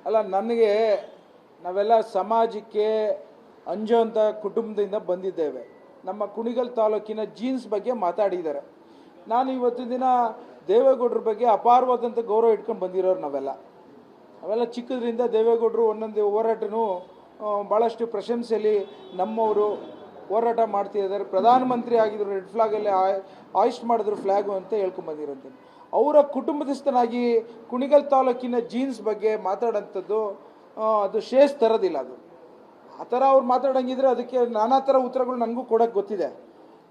ಅಲ್ಲ, ನನಗೆ ನಾವೆಲ್ಲ ಸಮಾಜಕ್ಕೆ ಅಂಜುವಂಥ ಕುಟುಂಬದಿಂದ ಬಂದಿದ್ದೇವೆ. ನಮ್ಮ ಕುಣಿಗಲ್ ತಾಲೂಕಿನ ಜೀನ್ಸ್ ಬಗ್ಗೆ ಮಾತಾಡಿದ್ದಾರೆ. ನಾನು ಇವತ್ತಿನ ದಿನ ದೇವೇಗೌಡರ ಬಗ್ಗೆ ಅಪಾರವಾದಂಥ ಗೌರವ ಇಟ್ಕೊಂಡು ಬಂದಿರೋರು ನಾವೆಲ್ಲ ಚಿಕ್ಕದ್ರಿಂದ ದೇವೇಗೌಡರು ಒಂದೊಂದು ಹೋರಾಟನೂ ಭಾಳಷ್ಟು ಪ್ರಶಂಸೆಯಲ್ಲಿ ನಮ್ಮವರು ಹೋರಾಟ ಮಾಡ್ತಿದ್ದಾರೆ. ಪ್ರಧಾನಮಂತ್ರಿ ಆಗಿದ್ರು, ರೆಡ್ ಫ್ಲಾಗಲ್ಲಿ ಆಯಿಸ್ಟ್ ಮಾಡಿದ್ರು ಫ್ಲ್ಯಾಗು ಅಂತ ಹೇಳ್ಕೊಂಬಂದಿರೋಂಥ ಅವರ ಕುಟುಂಬಸ್ಥನಾಗಿ ಕುಣಿಗಲ್ ತಾಲೂಕಿನ ಜೀನ್ಸ್ ಬಗ್ಗೆ ಮಾತಾಡೋಂಥದ್ದು ಅದು ಶೇಷ್ ತರೋದಿಲ್ಲ. ಅದು ಆ ಥರ ಅವ್ರು ಮಾತಾಡೋಂಗಿದ್ರೆ ಅದಕ್ಕೆ ನಾನಾ ಥರ ಉತ್ತರಗಳು ನನಗೂ ಕೊಡೋಕ್ಕೆ ಗೊತ್ತಿದೆ.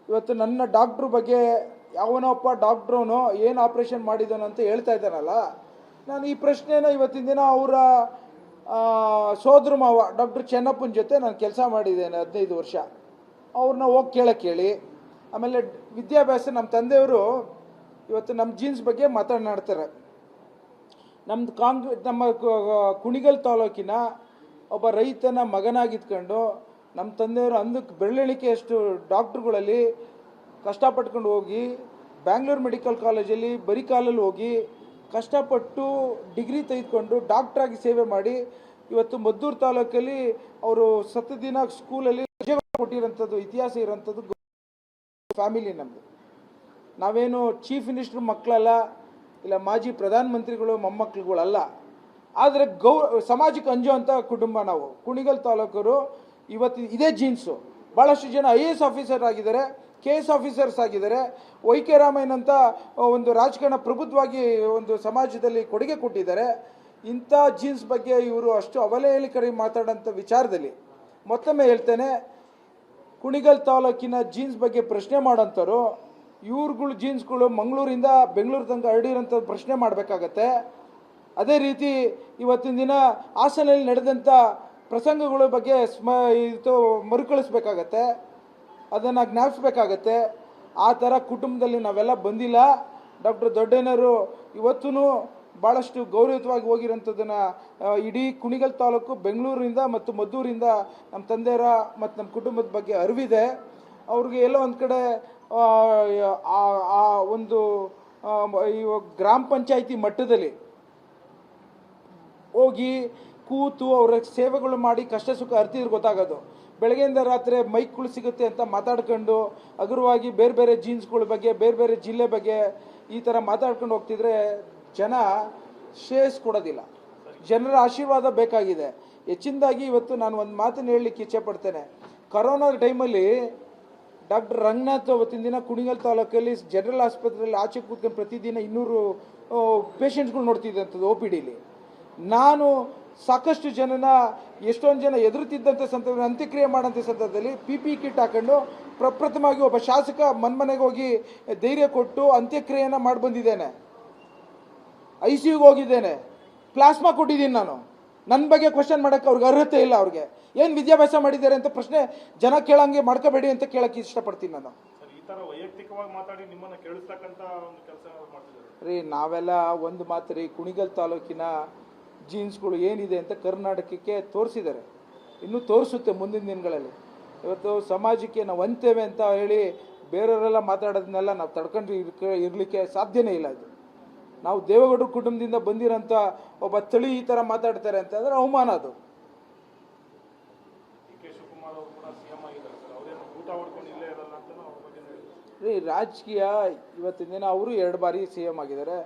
ಇವತ್ತು ನನ್ನ ಡಾಕ್ಟ್ರು ಬಗ್ಗೆ ಯಾವನೊಬ್ಬ ಡಾಕ್ಟ್ರವನು ಏನು ಆಪ್ರೇಷನ್ ಮಾಡಿದ್ದಾನೋ ಅಂತ ಹೇಳ್ತಾ ಇದ್ದಾನಲ್ಲ, ನಾನು ಈ ಪ್ರಶ್ನೆನ ಇವತ್ತಿನ ದಿನ ಅವರ ಸೋದರ ಮಾವ ಡಾಕ್ಟರ್ ಚೆನ್ನಪ್ಪನ ಜೊತೆ ನಾನು ಕೆಲಸ ಮಾಡಿದ್ದೇನೆ 15 ವರ್ಷ. ಅವ್ರನ್ನ ಹೋಗಿ ಕೇಳಿ. ಆಮೇಲೆ ವಿದ್ಯಾಭ್ಯಾಸ ನಮ್ಮ ತಂದೆಯವರು ಇವತ್ತು ನಮ್ಮ ಜೀನ್ಸ್ ಬಗ್ಗೆ ಮಾತನಾಡ್ತಾರೆ. ನಮ್ಮ ಕುಣಿಗಲ್ ತಾಲೂಕಿನ ಒಬ್ಬ ರೈತನ ಮಗನಾಗಿದ್ಕೊಂಡು ನಮ್ಮ ತಂದೆಯವರು ಅಂದಕ್ಕೆ ಬೆರಳೆಣಿಕೆಯಷ್ಟು ಡಾಕ್ಟ್ರುಗಳಲ್ಲಿ ಕಷ್ಟಪಟ್ಕೊಂಡು ಹೋಗಿ ಬ್ಯಾಂಗ್ಳೂರು ಮೆಡಿಕಲ್ ಕಾಲೇಜಲ್ಲಿ ಬರೀ ಕಾಲಲ್ಲಿ ಹೋಗಿ ಕಷ್ಟಪಟ್ಟು ಡಿಗ್ರಿ ತೆಗೆದುಕೊಂಡು ಡಾಕ್ಟ್ರಾಗಿ ಸೇವೆ ಮಾಡಿ ಇವತ್ತು ಮದ್ದೂರು ತಾಲೂಕಲ್ಲಿ ಅವರು ದಿನ ಸ್ಕೂಲಲ್ಲಿ ಕೊಟ್ಟಿರೋಂಥದ್ದು ಇತಿಹಾಸ ಇರೋಂಥದ್ದು ಫ್ಯಾಮಿಲಿ ನಮ್ಮದು. ನಾವೇನು ಚೀಫ್ ಮಿನಿಸ್ಟ್ರ್ ಮಕ್ಕಳಲ್ಲ, ಇಲ್ಲ ಮಾಜಿ ಪ್ರಧಾನಮಂತ್ರಿಗಳು ಮೊಮ್ಮಕ್ಕಳುಗಳಲ್ಲ. ಆದರೆ ಸಮಾಜಕ್ಕೆ ಅಂಜುವಂಥ ಕುಟುಂಬ ನಾವು ಕುಣಿಗಲ್ ತಾಲೂಕರು. ಇವತ್ತು ಇದೇ ಜೀನ್ಸು ಭಾಳಷ್ಟು ಜನ IAS ಆಫೀಸರ್ ಆಗಿದ್ದಾರೆ, KS ಆಫೀಸರ್ಸ್ ಆಗಿದ್ದಾರೆ. YK ರಾಮಯ್ಯನ್ ಅಂತ ಒಂದು ರಾಜಕಾರಣ ಪ್ರಬುದ್ಧವಾಗಿ ಒಂದು ಸಮಾಜದಲ್ಲಿ ಕೊಡುಗೆ ಕೊಟ್ಟಿದ್ದಾರೆ. ಇಂಥ ಜೀನ್ಸ್ ಬಗ್ಗೆ ಇವರು ಅಷ್ಟು ಅವಹೇಳನಕಾರಿ ಮಾತಾಡೋಂಥ ವಿಚಾರದಲ್ಲಿ ಮತ್ತೊಮ್ಮೆ ಹೇಳ್ತೇನೆ, ಕುಣಿಗಲ್ ತಾಲೂಕಿನ ಜೀನ್ಸ್ ಬಗ್ಗೆ ಪ್ರಶ್ನೆ ಮಾಡೋಂಥವ್ರು ಇವ್ರುಗಳು ಜೀನ್ಸ್ಗಳು ಮಂಗಳೂರಿಂದ ಬೆಂಗಳೂರು ತನಕ ಹರಡಿರೋಂಥ ಪ್ರಶ್ನೆ ಮಾಡಬೇಕಾಗತ್ತೆ. ಅದೇ ರೀತಿ ಇವತ್ತಿನ ದಿನ ಹಾಸನಲ್ಲಿ ನಡೆದಂಥ ಪ್ರಸಂಗಗಳ ಬಗ್ಗೆ ಮರುಕಳಿಸ್ಬೇಕಾಗತ್ತೆ, ಅದನ್ನು ಜ್ಞಾಪಿಸ್ಬೇಕಾಗತ್ತೆ. ಆ ಥರ ಕುಟುಂಬದಲ್ಲಿ ನಾವೆಲ್ಲ ಬಂದಿಲ್ಲ. ಡಾಕ್ಟರ್ ದೊಡ್ಡಯ್ಯನವರು ಇವತ್ತೂ ಭಾಳಷ್ಟು ಗೌರವಯುತವಾಗಿ ಹೋಗಿರೋಂಥದ್ದನ್ನು ಇಡೀ ಕುಣಿಗಲ್ ತಾಲೂಕು ಬೆಂಗಳೂರಿಂದ ಮತ್ತು ಮದ್ದೂರಿಂದ ನಮ್ಮ ತಂದೆಯರ ಮತ್ತು ನಮ್ಮ ಕುಟುಂಬದ ಬಗ್ಗೆ ಅರಿವಿದೆ. ಅವ್ರಿಗೆ ಎಲ್ಲೋ ಒಂದು ಕಡೆ ಆ ಒಂದು ಗ್ರಾಮ ಪಂಚಾಯಿತಿ ಮಟ್ಟದಲ್ಲಿ ಹೋಗಿ ಕೂತು ಅವರ ಸೇವೆಗಳು ಮಾಡಿ ಕಷ್ಟ ಸುಖ ಅರ್ತಿದ್ರೆ ಗೊತ್ತಾಗೋದು. ಬೆಳಗ್ಗೆಯಿಂದ ರಾತ್ರಿ ಮೈಕ್ಗಳು ಸಿಗುತ್ತೆ ಅಂತ ಮಾತಾಡ್ಕೊಂಡು ಹಗುರವಾಗಿ ಬೇರೆ ಬೇರೆ ಜೀನ್ಸ್ಗಳ ಬಗ್ಗೆ ಬೇರೆ ಬೇರೆ ಜಿಲ್ಲೆ ಬಗ್ಗೆ ಈ ಥರ ಮಾತಾಡ್ಕೊಂಡು ಹೋಗ್ತಿದ್ರೆ ಜನ ಶ್ರೇಯಸ್ ಕೊಡೋದಿಲ್ಲ. ಜನರ ಆಶೀರ್ವಾದ ಬೇಕಾಗಿದೆ. ಹೆಚ್ಚಿನದಾಗಿ ಇವತ್ತು ನಾನು ಒಂದು ಮಾತನ್ನು ಹೇಳಲಿಕ್ಕೆ ಇಚ್ಛೆ ಪಡ್ತೇನೆ. ಕರೋನಾ ಟೈಮಲ್ಲಿ ಡಾಕ್ಟರ್ ರಂಗನಾಥ್ ಅವತ್ತಿನ ದಿನ ಕುಣಿಗಲ್ ತಾಲೂಕಲ್ಲಿ ಜನರಲ್ ಆಸ್ಪತ್ರೆಯಲ್ಲಿ ಆಚೆ ಕೂತ್ಕೊಂಡು ಪ್ರತಿದಿನ 200 ಪೇಷಂಟ್ಸ್ಗಳು ನೋಡ್ತಿದ್ದಂಥದ್ದು OPDಲಿ. ನಾನು ಸಾಕಷ್ಟು ಜನನ ಎಷ್ಟೊಂದು ಜನ ಎದುರುತ್ತಿದ್ದಂಥ ಸಂದರ್ಭದಲ್ಲಿ ಅಂತ್ಯಕ್ರಿಯೆ ಮಾಡೋಂಥ ಸಂದರ್ಭದಲ್ಲಿ PPE ಕಿಟ್ ಹಾಕೊಂಡು ಪ್ರಪ್ರಥಮವಾಗಿ ಒಬ್ಬ ಶಾಸಕ ಮನೆಗೆ ಹೋಗಿ ಧೈರ್ಯ ಕೊಟ್ಟು ಅಂತ್ಯಕ್ರಿಯೆಯನ್ನು ಮಾಡಿ ಬಂದಿದ್ದೇನೆ. ICUಗೆ ಹೋಗಿದ್ದೇನೆ, ಪ್ಲಾಸ್ಮಾ ಕೊಟ್ಟಿದ್ದೀನಿ. ನಾನು ನನ್ನ ಬಗ್ಗೆ ಕ್ವಶನ್ ಮಾಡೋಕ್ಕೆ ಅವ್ರಿಗೆ ಅರ್ಹತೆ ಇಲ್ಲ. ಅವ್ರಿಗೆ ಏನು ವಿದ್ಯಾಭ್ಯಾಸ ಮಾಡಿದ್ದಾರೆ ಅಂತ ಪ್ರಶ್ನೆ ಜನ ಕೇಳಂಗೆ ಮಾಡ್ಕೋಬೇಡಿ ಅಂತ ಕೇಳೋಕ್ಕೆ ಇಷ್ಟಪಡ್ತೀನಿ ನಾನು. ರೀ, ನಾವೆಲ್ಲ ಒಂದು ಮಾತು ರೀ, ಕುಣಿಗಲ್ ತಾಲೂಕಿನ ಜೀನ್ಸ್ಗಳು ಏನಿದೆ ಅಂತ ಕರ್ನಾಟಕಕ್ಕೆ ತೋರಿಸಿದ್ದಾರೆ, ಇನ್ನೂ ತೋರಿಸುತ್ತೆ ಮುಂದಿನ ದಿನಗಳಲ್ಲಿ. ಇವತ್ತು ಸಮಾಜಕ್ಕೆ ನಾವು ಅಂತೇವೆ ಅಂತ ಹೇಳಿ ಬೇರೆಯವರೆಲ್ಲ ಮಾತಾಡೋದನ್ನೆಲ್ಲ ನಾವು ತಡ್ಕೊಂಡು ಇರಲಿಕ್ಕೆ ಸಾಧ್ಯನೇ ಇಲ್ಲ. ಇದು ನಾವು ದೇವೇಗೌಡರ ಕುಟುಂಬದಿಂದ ಬಂದಿರೋಂಥ ಒಬ್ಬ ತಳಿ ಈ ಥರ ಮಾತಾಡ್ತಾರೆ ಅಂತಂದರೆ ಅವಮಾನ ಅದು. ರೀ, ರಾಜಕೀಯ ಇವತ್ತಿನ ದಿನ ಅವರು 2 ಬಾರಿ CM ಆಗಿದ್ದಾರೆ.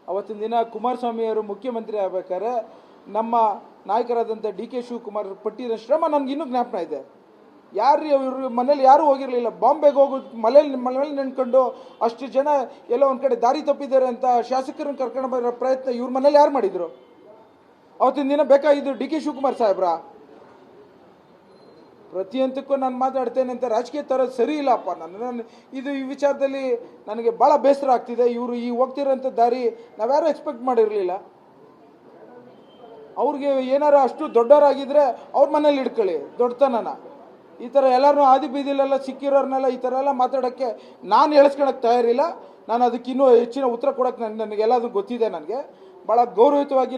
ಅವತ್ತಿನ ದಿನ ಕುಮಾರಸ್ವಾಮಿಯವರು ಮುಖ್ಯಮಂತ್ರಿ ಆಗಬೇಕಾದ್ರೆ ನಮ್ಮ ನಾಯಕರಾದಂಥ DK ಶಿವಕುಮಾರ್ ಪಟ್ಟಿರೋ ಶ್ರಮ ನನಗಿನ್ನೂ ಜ್ಞಾಪನ ಇದೆ. ಯಾರು ಇವರು ಮನೇಲಿ ಯಾರೂ ಹೋಗಿರಲಿಲ್ಲ. ಬಾಂಬೆಗೆ ಹೋಗಿ ಮನೇಲಿ ನೆನ್ಕೊಂಡು ಅಷ್ಟು ಜನ ಎಲ್ಲೋ ಒಂದು ಕಡೆ ದಾರಿ ತಪ್ಪಿದ್ದಾರೆ ಅಂತ ಶಾಸಕರನ್ನು ಕರ್ಕೊಂಡು ಬರೋ ಪ್ರಯತ್ನ ಇವ್ರ ಮನೇಲಿ ಯಾರು ಮಾಡಿದರು? ಅವತ್ತಿನ ದಿನ ಬೇಕಾಗಿದ್ದು DK ಶಿವಕುಮಾರ್ ಸಾಹೇಬ್ರ. ಪ್ರತಿಯೊಂದಕ್ಕೂ ನಾನು ಮಾತಾಡ್ತೇನೆ ಅಂತ ರಾಜಕೀಯ ತರೋದು ಸರಿ ಇಲ್ಲಪ್ಪ. ನಾನು ಈ ವಿಚಾರದಲ್ಲಿ ನನಗೆ ಭಾಳ ಬೇಸರ ಆಗ್ತಿದೆ. ಇವರು ಈ ಹೋಗ್ತಿರೋಂಥ ದಾರಿ ನಾವ್ಯಾರೂ ಎಕ್ಸ್ಪೆಕ್ಟ್ ಮಾಡಿರಲಿಲ್ಲ. ಅವ್ರಿಗೆ ಏನಾರು ಅಷ್ಟು ದೊಡ್ಡವರಾಗಿದ್ದರೆ ಅವ್ರ ಮನೇಲಿ ಇಟ್ಕೊಳ್ಳಿ ದೊಡ್ಡತನನ. ಈ ಥರ ಎಲ್ಲರೂ ಆದಿ ಬೀದಿಲೆಲ್ಲ ಸಿಕ್ಕಿರೋರ್ನೆಲ್ಲ ಈ ಥರ ಎಲ್ಲ ಮಾತಾಡೋಕ್ಕೆ ನಾನು ಹೇಳಿಸ್ಕೊಳಕ್ಕೆ ತಯಾರಿಲ್ಲ. ನಾನು ಅದಕ್ಕಿನ್ನೂ ಹೆಚ್ಚಿನ ಉತ್ತರ ಕೊಡೋಕ್ಕೆ ನನಗೆಲ್ಲದು ಗೊತ್ತಿದೆ. ನನಗೆ ಭಾಳ ಗೌರವಯುತವಾಗಿ